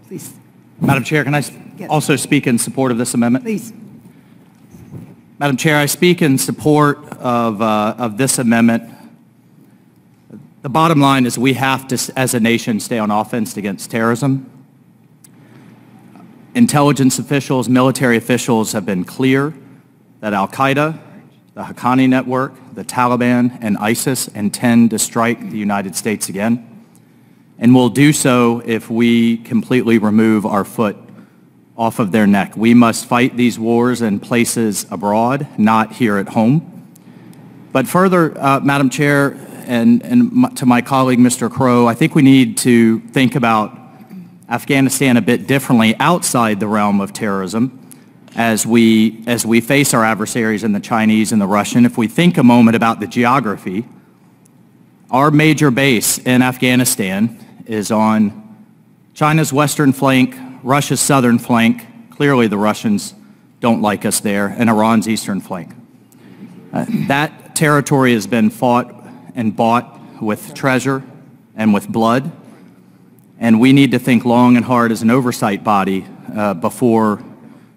Please. Madam Chair, can I also speak in support of this amendment? Please. Madam Chair, I speak in support of this amendment. The bottom line is we have to, as a nation, stay on offense against terrorism. Intelligence officials, military officials have been clear that Al-Qaeda, the Haqqani network, the Taliban, and ISIS intend to strike the United States again, and will do so if we completely remove our foot off of their neck. We must fight these wars in places abroad, not here at home. But further, Madam Chair, and to my colleague, Mr. Crow, I think we need to think about Afghanistan a bit differently outside the realm of terrorism as we face our adversaries in the Chinese and the Russian. If we think a moment about the geography, our major base in Afghanistan is on China's western flank, Russia's southern flank. Clearly the Russians don't like us there, and Iran's eastern flank. That territory has been fought and bought with treasure and with blood, and we need to think long and hard as an oversight body before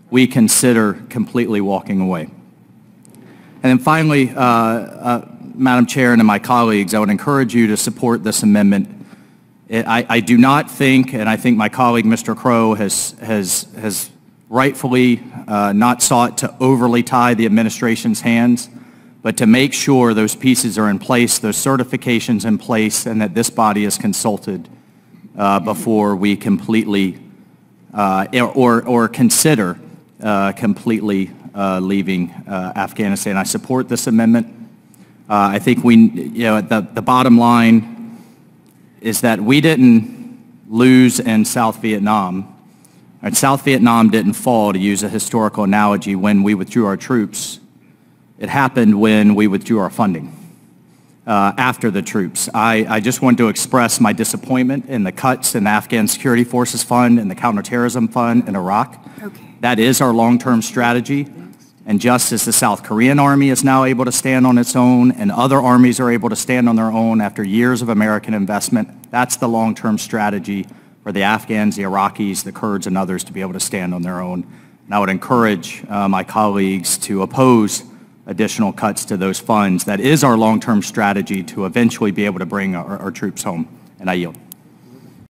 we consider completely walking away. And then finally, Madam Chair and to my colleagues, I would encourage you to support this amendment. I do not think, and I think my colleague Mr. Crow has rightfully not sought to overly tie the administration's hands, but to make sure those pieces are in place, those certifications in place, and that this body is consulted before we completely or consider completely leaving Afghanistan. I support this amendment. I think the bottom line is that we didn't lose in South Vietnam. And South Vietnam didn't fall, to use a historical analogy, when we withdrew our troops. It happened when we withdrew our funding after the troops. I just want to express my disappointment in the cuts in the Afghan Security Forces Fund and the Counterterrorism Fund in Iraq. Okay. That is our long-term strategy. And just as the South Korean Army is now able to stand on its own and other armies are able to stand on their own after years of American investment, that's the long-term strategy for the Afghans, the Iraqis, the Kurds, and others to be able to stand on their own. And I would encourage my colleagues to oppose additional cuts to those funds. That is our long-term strategy to eventually be able to bring our troops home. And I yield.